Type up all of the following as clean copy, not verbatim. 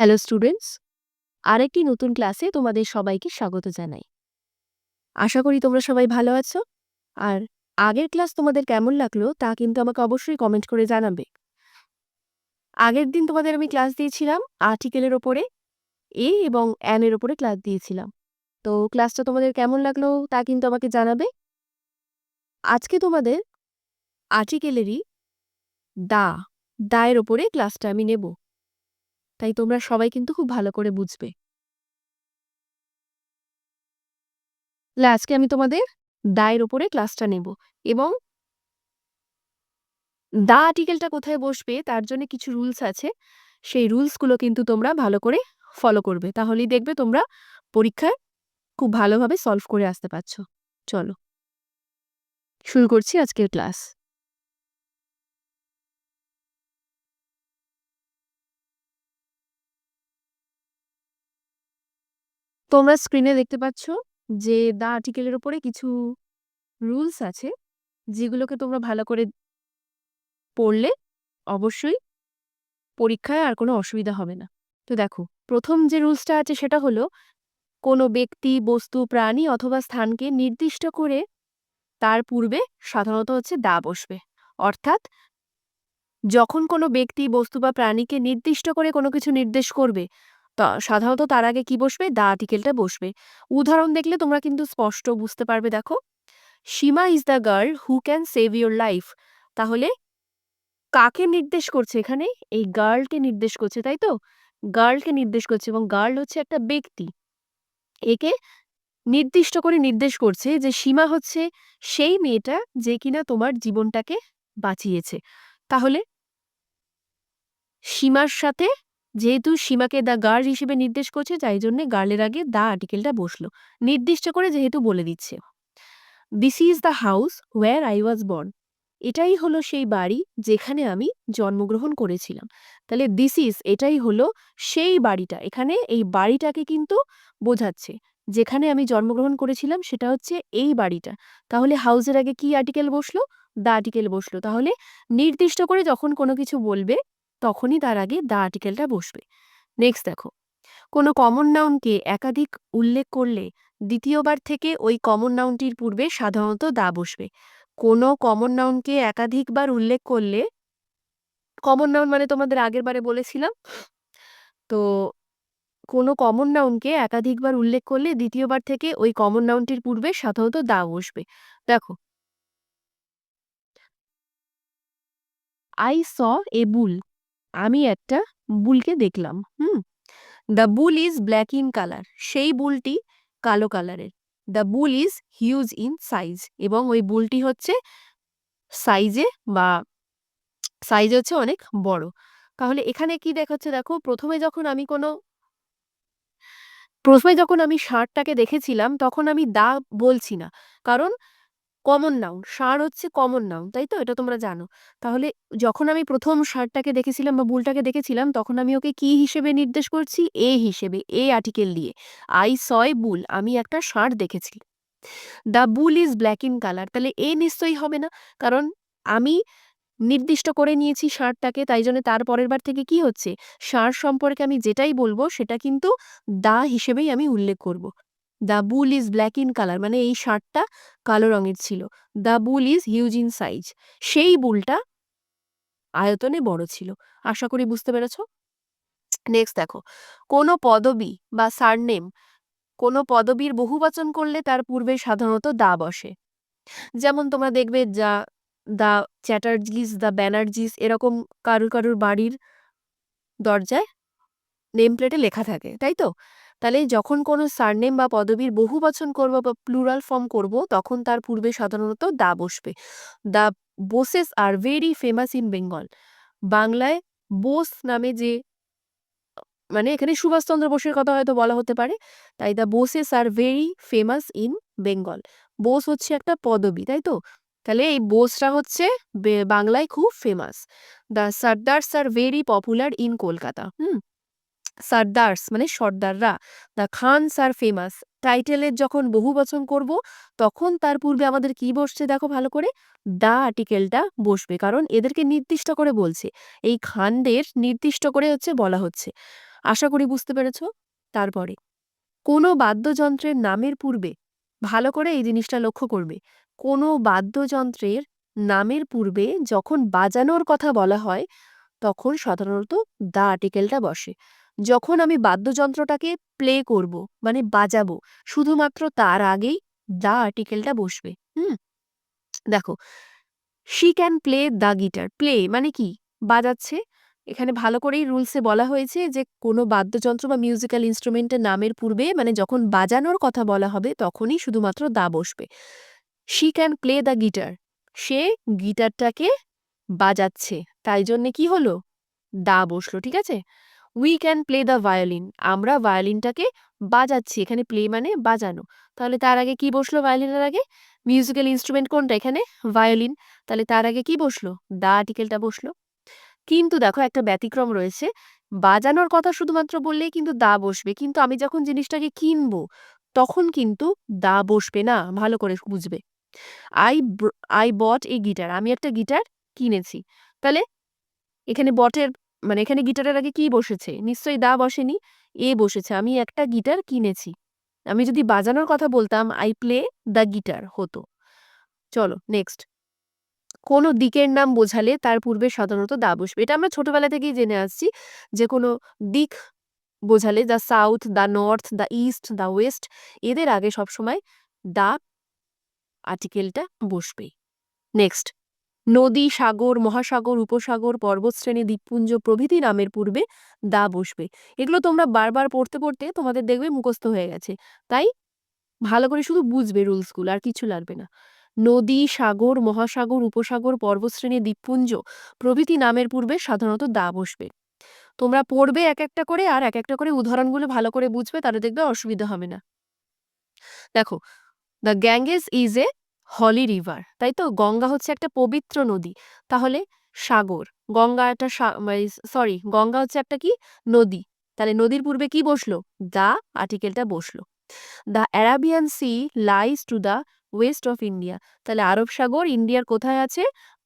Hello students, আরেকটি নতুন ক্লাসে তোমাদের সবাইকে স্বাগত জানাই। আশা করি তোমরা সবাই ভালো আছো। আর আগের ক্লাস তোমাদের কেমন লাগলো তা কিন্তু আমাকে অবশ্যই কমেন্ট করে জানাবে। আগের দিন তোমাদের আমি ক্লাস দিয়েছিলাম আর্টিকেলের ওপরে, এ এবং অ্যান এর ওপরে ক্লাস দিয়েছিলাম। তো ক্লাসটা তোমাদের কেমন লাগলো তা কিন্তু আমাকে জানাবে। আজকে তোমাদের আর্টিকেলেরই দা দা এর ওপরে ক্লাসটা আমি নেব, তাই তোমরা সবাই কিন্তু খুব ভালো করে বুঝবে। তাহলে আজকে আমি তোমাদের দায়ের ওপরে ক্লাসটা নেব এবং দা আর্টিকেলটা কোথায় বসবে তার জন্য কিছু রুলস আছে। সেই রুলসগুলো কিন্তু তোমরা ভালো করে ফলো করবে, তাহলেই দেখবে তোমরা পরীক্ষায় খুব ভালোভাবে সলভ করে আসতে পারছো। চলো শুরু করছি আজকের ক্লাস। তোমরা স্ক্রিনে দেখতে পাচ্ছ যে দা আর্টিকেলের ওপরে কিছু রুলস আছে, যেগুলোকে তোমরা ভালো করে পড়লে অবশ্যই পরীক্ষায় আর কোনো অসুবিধা হবে না। তো দেখো, প্রথম যে রুলসটা আছে সেটা হলো কোনো ব্যক্তি, বস্তু, প্রাণী অথবা স্থানকে নির্দিষ্ট করে তার পূর্বে সাধারণত হচ্ছে দা বসবে। অর্থাৎ যখন কোনো ব্যক্তি, বস্তু বা প্রাণীকে নির্দিষ্ট করে কোনো কিছু নির্দেশ করবে, তা সাধারণত তার আগে কি বসবে? দা আর্টিকেলটা বসবে। উদাহরণ দেখলে তোমরা কিন্তু স্পষ্ট বুঝতে পারবে। দেখো, Seema is the girl who can save your life. তাহলে কাকে নির্দেশ করছে এখানে? এই গার্লকে নির্দেশ করছে, তাই তো? গার্লকে নির্দেশ করছে এবং গার্ল হচ্ছে একটা ব্যক্তি। একে নির্দিষ্ট করে নির্দেশ করছে যে সীমা হচ্ছে সেই মেয়েটা যে কিনা তোমার জীবনটাকে বাঁচিয়েছে। তাহলে সীমার সাথে, যেহেতু সীমাকে দ্য গার্ল হিসেবে নির্দেশ করছে, তাই জন্য গার্লের আগে দা আর্টিকেলটা বসলো, নির্দিষ্ট করে যেহেতু বলে দিচ্ছে। This is the house where I was born. এটাই হলো সেই বাড়ি যেখানে আমি জন্মগ্রহণ করেছিলাম। তাহলে দিস ইজ, এটাই হলো সেই বাড়িটা। এখানে এই বাড়িটাকে কিন্তু বোঝাচ্ছে, যেখানে আমি জন্মগ্রহণ করেছিলাম সেটা হচ্ছে এই বাড়িটা। তাহলে হাউসের আগে কি আর্টিকেল বসলো? দা আর্টিকেল বসলো। তাহলে নির্দিষ্ট করে যখন কোনো কিছু বলবে তখনই তার আগে দা আর্টিকেলটা বসবে। নেক্সট দেখো, কোনো কমন নাউনকে একাধিক উল্লেখ করলে দ্বিতীয়বার থেকে ওই কমন নাউনটির পূর্বে সাধারণত দা বসবে। কোনো কমন নাউনকে একাধিকবার উল্লেখ করলে, কমন নাউন মানে তোমাদের আগের বারে বলেছিলাম, তো কোনো কমন নাউনকে একাধিকবার উল্লেখ করলে দ্বিতীয়বার থেকে ওই কমন নাউনটির পূর্বে সাধারণত দা বসবে। দেখো, আই স এ বুল, আমি একটা বুলকে দেখলাম। The bull is black in colour, সেই বুলটি কালো কালারের। The bull is huge in size, এবং ওই বুলটি হচ্ছে সাইজে বা সাইজ হচ্ছে অনেক বড়। তাহলে এখানে কি দেখাচ্ছে? দেখো, প্রথমে যখন আমি ষাঁড়টাকে দেখেছিলাম তখন আমি দা বলছি না, কারণ কমন নাউন, ষাঁড় হচ্ছে কমন নাউন, তাই তো? এটা তোমরা জানো। তাহলে যখন আমি প্রথম ষাঁড়টাকে দেখেছিলাম বা বুলটাকে দেখেছিলাম তখন আমি ওকে কি হিসেবে নির্দেশ করছি? এ হিসেবে, এ আর্টিকেল দিয়ে। আই স এ বুল, আমি একটা ষাঁড় দেখেছি। The bull is black in colour, তাহলে এ নিশ্চয়ই হবে না, কারণ আমি নির্দিষ্ট করে নিয়েছি ষাঁড়টাকে, তাই জন্য তার পরের বার থেকে কি হচ্ছে? ষাঁড় সম্পর্কে আমি যেটাই বলবো সেটা কিন্তু দা হিসেবেই আমি উল্লেখ করব। The bull is black in colour মানে এই ষাঁড়টা কালো রঙের ছিল। The bull is huge in size, সেই বুলটা আয়তনে বড় ছিল। আশা করি বুঝতে পেরেছ। নেক্সট দেখো, কোনো পদবি বা সারনেম, কোনো পদবীর বহুবচন করলে তার পূর্বে সাধারণত দা বসে। যেমন তোমরা দেখবে যা দ্য চ্যাটার্জিস, দ্য ব্যানার্জিস, এরকম কারুর কারুর বাড়ির দরজায় নেম প্লেটে লেখা থাকে, তাই তো? তাহলে যখন কোনো সারনেম বা পদবীর বহুবচন করব বা প্লুরাল ফর্ম করব তখন তার পূর্বে সাধারণত দা বসবে। The Bose's are very famous in Bengal, বাংলায় বোস নামে যে, মানে এখানে সুভাষচন্দ্র বোসের কথা হয়তো বলা হতে পারে, তাই the Bose's are very famous in Bengal. Bose হচ্ছে একটা পদবী, তাই তো? তাহলে এই বোসটা হচ্ছে বাংলায় খুব famous. The Sardars are very popular in Kolkata. Sardars মানে সর্দাররা। দ্য খানস আর ফেমাস, টাইটেলের যখন বহুবচন করব তখন তার পূর্বে আমাদের কি বসছে? দেখো ভালো করে, দা আর্টিকেলটা বসবে, কারণ এদেরকে নির্দিষ্ট করে বলছে, এই খানদের নির্দিষ্ট করে হচ্ছে বলা হচ্ছে। আশা করি বুঝতে পেরেছ। তারপরে কোনো বাদ্যযন্ত্রের নামের পূর্বে ভালো করে এই জিনিসটা লক্ষ্য করবে। কোনো বাদ্যযন্ত্রের নামের পূর্বে যখন বাজানোর কথা বলা হয় তখন সাধারণত দ্য আর্টিকেলটা বসে। যখন আমি বাদ্যযন্ত্রটাকে প্লে করব মানে বাজাবো শুধুমাত্র তার আগেই দ্য আর্টিকেলটা বসবে। দেখো, she can play the guitar. Play মানে কি? বাজাচ্ছে। এখানে ভালো করেই রুলসে বলা হয়েছে যে কোনো বাদ্যযন্ত্র বা মিউজিক্যাল ইনস্ট্রুমেন্টের নামের পূর্বে মানে যখন বাজানোর কথা বলা হবে তখনই শুধুমাত্র দা বসবে। She can play the guitar. সে গিটারটাকে বাজাচ্ছে, তাই জন্যে কি হলো? দা বসলো, ঠিক আছে? We can play the violin. আমরা ভায়োলিনটাকে বাজাচ্ছি, এখানে প্লে মানে বাজানো। তাহলে তার আগে কি বসলো ভায়োলিনের আগে? মিউজিক্যাল ইনস্ট্রুমেন্ট কোনটা এখানে? ভায়োলিন। তাহলে তার আগে কি বসলো? দা আর্টিকেলটা বসলো। কিন্তু দেখো একটা ব্যতিক্রম রয়েছে। বাজানোর কথা শুধুমাত্র বললেই কিন্তু দা বসবে, কিন্তু আমি যখন জিনিসটাকে কিনবো তখন কিন্তু দা বসবে না। ভালো করে বুঝবে। I I bought A guitar. আমি একটা গিটার কিনেছি। তাহলে এখানে বটের মানে এখানে গিটারের আগে কি বসেছে? নিশ্চয়ই দা বসেনি, এ বসেছে। আমি একটা গিটার কিনেছি। আমি যদি বাজানোর কথা বলতাম আই প্লে দ্য গিটার হতো। চলো নেক্সট। কোনো দিকের নাম বোঝালে তার পূর্বে সাধারণত দা বসবে। এটা আমরা ছোটবেলা থেকেই জেনে আসছি যে কোনো দিক বোঝালে the south, the north, the east, the West এদের আগে সবসময় দা আর্টিকেলটা বসবেই। নেক্সট, নদী, সাগর, মহাসাগর, উপসাগর, পর্বতশ্রেণী, দ্বীপপুঞ্জ প্রভৃতি নামের পূর্বে দা বসবে। এগুলো তোমরা বারবার পড়তে পড়তে তোমাদের দেখবে মুখস্থ হয়ে গেছে। তাই ভালো করে শুধু বুঝবে রুলসগুলো, আর কিছু লাগবে না। নদী, সাগর, মহাসাগর, উপসাগর, পর্বতশ্রেণী, দ্বীপপুঞ্জ প্রভৃতি নামের পূর্বে সাধারণত দা বসবে। তোমরা পড়বে এক একটা করে আর এক একটা করে উদাহরণগুলো ভালো করে বুঝবে, তাহলে দেখবে অসুবিধা হবে না। দেখো, the Ganges is a holy river, তাই তো? গঙ্গা হচ্ছে একটা পবিত্র নদী। তাহলে সাগর, গঙ্গা একটা সরি, গঙ্গা হচ্ছে একটা কি? নদী। তাহলে নদীর পূর্বে কি বসলো? দা আর্টিকেলটা বসলো। The Arabian sea lies to the west of India. তাহলে আরব সাগর ইন্ডিয়ার কোথায় আছে?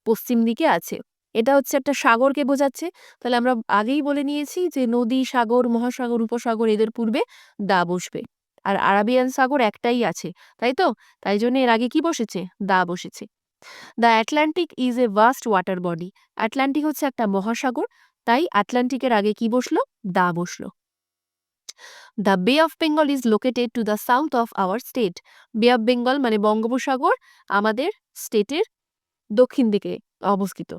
পশ্চিম দিকে আছে। এটা হচ্ছে একটা সাগরকে বোঝাচ্ছে। তাহলে আমরা আগেই বলে নিয়েছি যে নদী, সাগর, মহাসাগর, উপসাগর এদের পূর্বে দা বসবে। আর আরাবিয়ান সাগর একটাই আছে, তাই তো? তাই জন্য এর আগে কি বসেছে? দা বসেছে। The Atlantic is a vast water body. Atlantic হচ্ছে একটা মহাসাগর, তাই আটলান্টিকের আগে কি বসলো? দা বসলো। দ্য বে of Bengal is located to the south of our state. বে অফ বেঙ্গল মানে বঙ্গোপসাগর আমাদের স্টেটের দক্ষিণ দিকে অবস্থিত।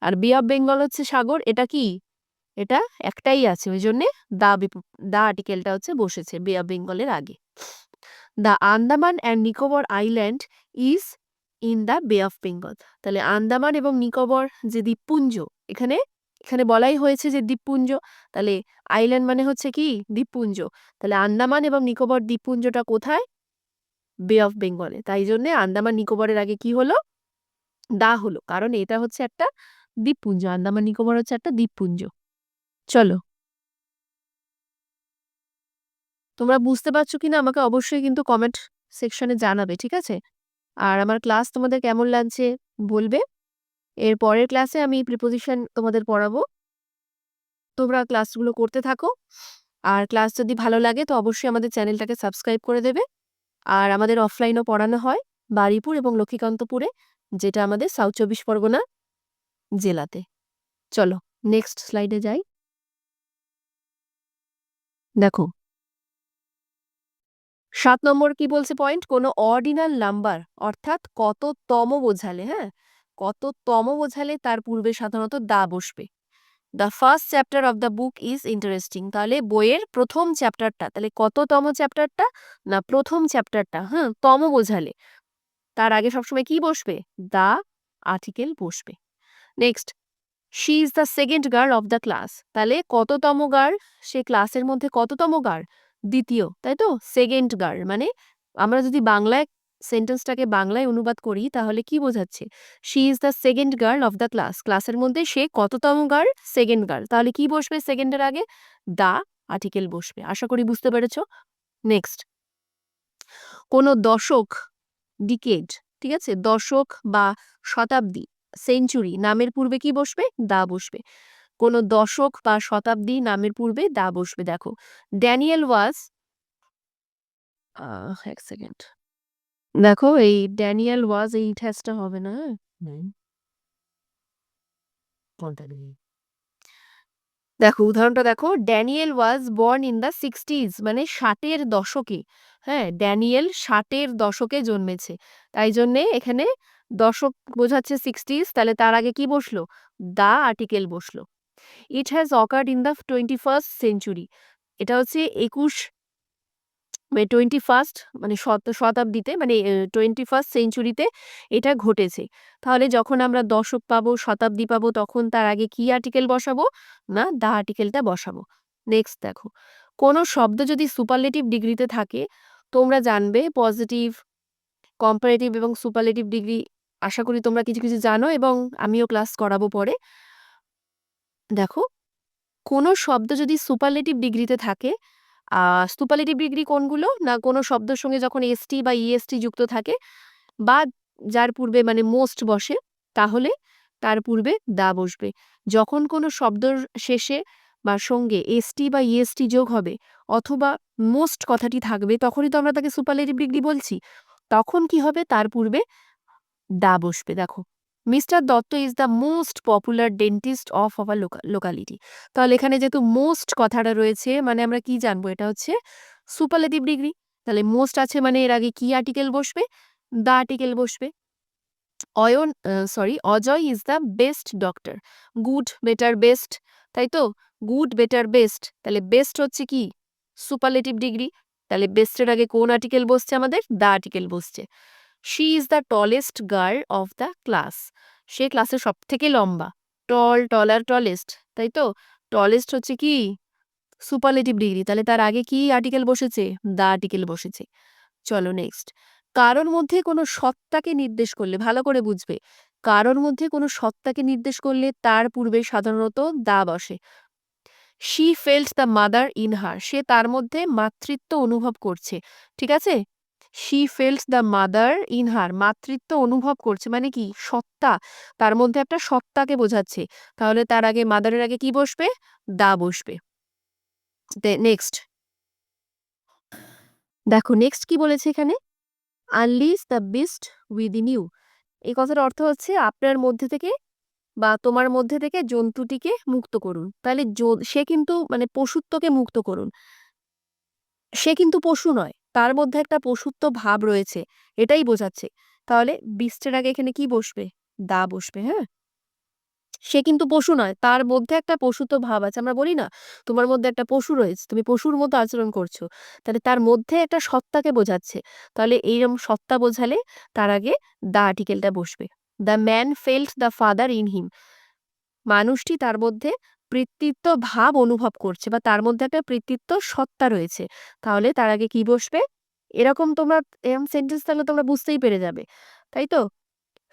আর বে অফ বেঙ্গল হচ্ছে সাগর, এটা কি? এটা একটাই আছে, ওই জন্যে দা আর্টিকেলটা হচ্ছে বসেছে বে অফ বেঙ্গলের আগে। The Andaman and Nicobar island is in the বে অফ বেঙ্গল। তাহলে আন্দামান এবং নিকোবর যে দ্বীপপুঞ্জ, এখানে এখানে বলাই হয়েছে যে দ্বীপপুঞ্জ, তাহলে আইল্যান্ড মানে হচ্ছে কি? দ্বীপপুঞ্জ। তাহলে আন্দামান এবং নিকোবর দ্বীপপুঞ্জটা কোথায়? বে অফ বেঙ্গলে। তাই জন্যে আন্দামান নিকোবরের আগে কি হলো? দা হলো, কারণ এটা হচ্ছে একটা দ্বীপপুঞ্জ। আন্দামান নিকোবর হচ্ছে একটা দ্বীপপুঞ্জ। চলো, তোমরা বুঝতে পারছো কিনা আমাকে অবশ্যই কিন্তু কমেন্ট সেকশনে জানাবে, ঠিক আছে? আর আমার ক্লাস তোমাদের কেমন লাগছে বলবে। এর পরের ক্লাসে আমি প্রিপোজিশন তোমাদের পড়াবো। তোমরা ক্লাসগুলো করতে থাকো। আর ক্লাস যদি ভালো লাগে তো অবশ্যই আমাদের চ্যানেলটাকে সাবস্ক্রাইব করে দেবে। আর আমাদের অফলাইনও পড়ানো হয় বারুইপুর এবং লক্ষ্মীকান্তপুরে, যেটা আমাদের সাউথ ২৪ পরগনা জেলাতে। চলো নেক্সট স্লাইডে যাই। দেখো ৭ নম্বর কি বলছে পয়েন্ট? কোনো অর্ডিনাল নাম্বার অর্থাৎ কততম বোঝালে, হ্যাঁ, কততম বোঝালে তার পূর্বে সাধারণত দা বসবে। The first chapter of the book is interesting. তাহলে বইয়ের প্রথম চ্যাপ্টারটা, তাহলে কততম চ্যাপ্টারটা? না প্রথম চ্যাপ্টারটা। হ্যাঁ, তম বোঝালে তার আগে সবসময় কি বসবে? দা আর্টিকেল বসবে। Next, she is the second girl of the class. তাহলে কততম গার্ল? সে ক্লাসের মধ্যে কততম গার্ল? দ্বিতীয়, তাই তো? সেকেন্ড গার্ল মানে আমরা যদি বাংলায় সেন্টেন্সটাকে বাংলায় অনুবাদ করি তাহলে কি বোঝাচ্ছে? She is the second girl of the class. ক্লাসের মধ্যে সে কততম গার্ল? Second girl. তাহলে কি বসবে সেকেন্ডের আগে? দা আর্টিকেল বসবে। আশা করি বুঝতে পেরেছ। নেক্সট, কোনো দশক, ডিকেড, ঠিক আছে, দশক বা শতাব্দী, সেঞ্চুরি নামের পূর্বে কি বসবে? দা বসবে। কোনো দশক বা শতাব্দী নামের পূর্বে দা বসবে। দেখো, ড্যানিয়েল ওয়াজ, এক সেকেন্ড, দেখো এই ড্যানিয়েল ওয়াজ, এই ঠ্যাসটা হবে না, হ্যাঁ? কোনটা নেই? দেখো উদাহরণটা দেখো, Daniel was born in the 60s, মানে 60-এর দশকে। হ্যাঁ, ড্যানিয়েল 60-এর দশকে জন্মেছে। তাই জন্যে এখানে দশক বোঝাচ্ছে 60s, তাহলে তার আগে কি বসলো? দা আর্টিকেল বসলো। It has occurred in the 21st century. এটা হচ্ছে 21, মানে 21st, মানে শতাব্দীতে, মানে 21st সেঞ্চুরিতে এটা ঘটেছে। তাহলে যখন আমরা দশক পাবো, শতাব্দী পাবো, তখন তার আগে কি আর্টিকেল বসাবো? না, দা আর্টিকেলটা বসাবো। নেক্সট দেখো, কোনো শব্দ যদি সুপারলেটিভ ডিগ্রিতে থাকে, তোমরা জানবে পজিটিভ, কম্পারেটিভ এবং সুপারলেটিভ ডিগ্রি, আশা করি তোমরা কিছু কিছু জানো এবং আমিও ক্লাস করাবো পরে। দেখো, কোনো শব্দ যদি সুপারলেটিভ ডিগ্রিতে থাকে, সুপারলেটিভ ডিগ্রি কোনগুলো? না, কোনো শব্দের সঙ্গে যখন এসটি বা ইএসটি যুক্ত থাকে, বা যার পূর্বে মানে মোস্ট বসে, তাহলে তার পূর্বে দা বসবে। যখন কোনো শব্দর শেষে বা সঙ্গে এসটি বা ইএসটি যোগ হবে, অথবা মোস্ট কথাটি থাকবে, তখনই তো আমরা তাকে সুপারলেটিভ ডিগ্রি বলছি। তখন কি হবে? তার পূর্বে দা বসবে। দেখো, mister Dutta is the most popular dentist of our locality. তাহলে এখানে যেহেতু মোস্ট কথাটা রয়েছে, মানে আমরা কি জানবো? এটা হচ্ছে সুপারলেটিভ ডিগ্রি। তাহলে মোস্ট আছে, মানে এর আগে কি আর্টিকেল বসবে? দা আর্টিকেল বসবে। Ajay is the best doctor. Good, better, best, তাই তো? গুড, বেটার, বেস্ট, তাহলে বেস্ট হচ্ছে কি? Superlative degree. তাহলে বেস্টের আগে কোন আর্টিকেল বসছে? আমাদের দা আর্টিকেল বসছে। She is the tallest girl of the class. সে ক্লাসে সব থেকে লম্বা। টল, টলার, টলেস্ট, তাই তো? টলেস্ট হচ্ছে কি? Superlative degree. তাহলে তার আগে কি আর্টিকেল বসেছে? দা আর্টিকেল বসেছে। চলো নেক্সট, কারোর মধ্যে কোনো সত্তাকে নির্দেশ করলে, ভালো করে বুঝবে, কারোর মধ্যে কোনো সত্তাকে নির্দেশ করলে তার পূর্বে সাধারণত দা বসে। She felt the mother in her. সে তার মধ্যে মাতৃত্ব অনুভব করছে। ঠিক আছে? She felt the mother in her, মাতৃত্ব অনুভব করছে মানে কি? সত্তা, তার মধ্যে একটা সত্তাকে বোঝাচ্ছে। তাহলে তার আগে, মাদারের আগে কি বসবে? দা বসবে। নেক্সট দেখো, নেক্সট কি বলেছে এখানে? Unleash the beast within you. এই কথার অর্থ হচ্ছে আপনার মধ্যে থেকে বা তোমার মধ্যে থেকে জন্তুটিকে মুক্ত করুন। তাহলে সে কিন্তু, মানে পশুত্বকে মুক্ত করুন। সে কিন্তু পশু নয়, তার মধ্যে একটা পশুত্ব ভাব রয়েছে, এটাই বোঝাচ্ছে। তাহলে বিস্টের আগে এখানে কি বসবে? দা বসবে। হ্যাঁ, সে কিন্তু পশু নয়, তার মধ্যে একটা পশুত্ব ভাব আছে। আমরা বলি না, তোমার মধ্যে একটা পশু রয়েছে, তুমি পশুর মতো আচরণ করছো। তাহলে তার মধ্যে একটা সত্তাকে বোঝাচ্ছে। তাহলে এইরকম সত্তা বোঝালে তার আগে দা আর্টিকেলটা বসবে। The man felt the father in him. মানুষটি তার মধ্যে পিতৃত্ব ভাব অনুভব করছে, বা তার মধ্যে একটা পিতৃত্ব সত্তা রয়েছে। তাহলে তার আগে কি বসবে? এরকম তোমরা, এরকম সেন্টেন্স থাকলে তোমরা বুঝতেই পেরে যাবে, তাই তো?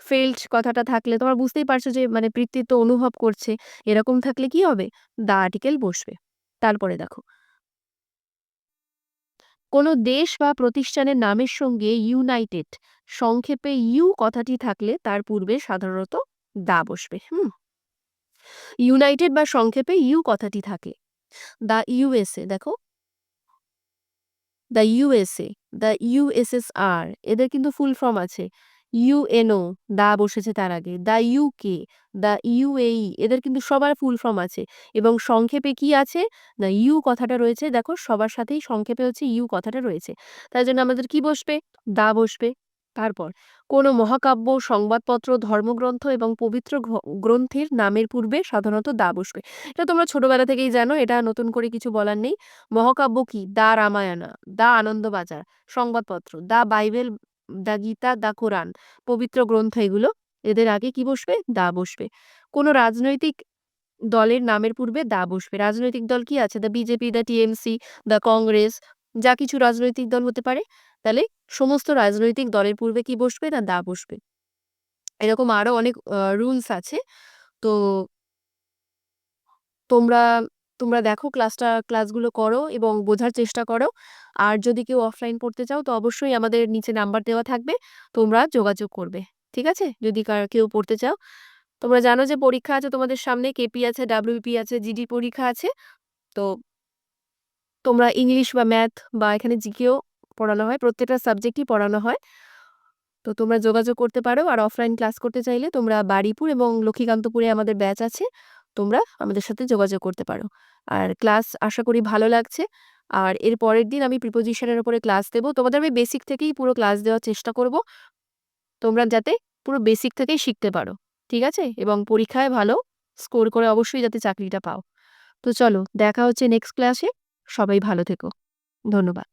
ফেল্ট কথাটা থাকলে তোমরা বুঝতেই পারছো যে মানে পিতৃত্ব অনুভব করছে। এরকম থাকলে কি হবে? দা আর্টিকেল বসবে। তারপরে দেখো, কোনো দেশ বা প্রতিষ্ঠানের নামের সঙ্গে ইউনাইটেড, সংক্ষেপে ইউ কথাটি থাকলে তার পূর্বে সাধারণত দা বসবে। ইউনাইটেড বা সংক্ষেপে ইউ কথাটি থাকে। দ্য ইউএসএ, দেখো, দ্য ইউএসএ, দ্য ইউএসএসআর, এদের কিন্তু ফুল ফর্ম আছে। ইউএনও, দা বসেছে তার আগে। দ্য ইউকে, দ্য ইউএই, এদের কিন্তু সবার ফুল ফর্ম আছে। এবং সংক্ষেপে কি আছে? না, ইউ কথাটা রয়েছে। দেখো, সবার সাথেই সংক্ষেপে হচ্ছে ইউ কথাটা রয়েছে। তাই জন্য আমাদের কি বসবে? দা বসবে। তারপর, কোনো মহাকাব্য, সংবাদপত্র, ধর্মগ্রন্থ এবং পবিত্র গ্রন্থের নামের পূর্বে সাধারণত দা বসবে। এটা তোমরা ছোটবেলা থেকেই জানো, এটা নতুন করে কিছু বলার নেই। মহাকাব্য কি? দা রামায়ণা, দা আনন্দবাজার। সংবাদপত্র, দা বাইবেল, দা গীতা, দা কোরআন। পবিত্র গ্রন্থ এগুলো, এদের আগে কি বসবে? দা বসবে। কোনো রাজনৈতিক দলের নামের পূর্বে দা বসবে। রাজনৈতিক দল কি আছে? The BJP, the TMC, the Congress, যা কিছু রাজনৈতিক দল হতে পারে। তাহলে সমস্ত রাজনৈতিক দলের পূর্বে কি বসবে? না, দা বসবে। এরকম আরো অনেক রুলস আছে। তো তোমরা তোমরা দেখো, ক্লাসগুলো করো এবং বোঝার চেষ্টা করো। আর যদি কেউ অফলাইন পড়তে চাও, তো অবশ্যই আমাদের নিচে নাম্বার দেওয়া থাকবে, তোমরা যোগাযোগ করবে। ঠিক আছে? যদি কেউ পড়তে চাও। তোমরা জানো যে পরীক্ষা আছে তোমাদের সামনে, কেপি আছে, ডাব্লিউপি আছে, জিডি পরীক্ষা আছে। তো তোমরা ইংলিশ বা ম্যাথ বা এখানে জিকেও পড়ানো হয়, প্রত্যেকটা সাবজেক্টই পড়ানো হয়। তো তোমরা যোগাযোগ করতে পারো। আর অফলাইন ক্লাস করতে চাইলে তোমরা বারুইপুর এবং লক্ষ্মীকান্তপুরে আমাদের ব্যাচ আছে, তোমরা আমাদের সাথে যোগাযোগ করতে পারো। আর ক্লাস আশা করি ভালো লাগছে। আর এর পরের দিন আমি প্রিপোজিশনের উপরে ক্লাস দেবো। তোমাদের আমি বেসিক থেকেই পুরো ক্লাস দেওয়ার চেষ্টা করব, তোমরা যাতে পুরো বেসিক থেকেই শিখতে পারো, ঠিক আছে? এবং পরীক্ষায় ভালো স্কোর করে অবশ্যই যাতে চাকরিটা পাও। তো চলো, দেখা হচ্ছে নেক্সট ক্লাসে। সবাই ভালো থেকো। ধন্যবাদ।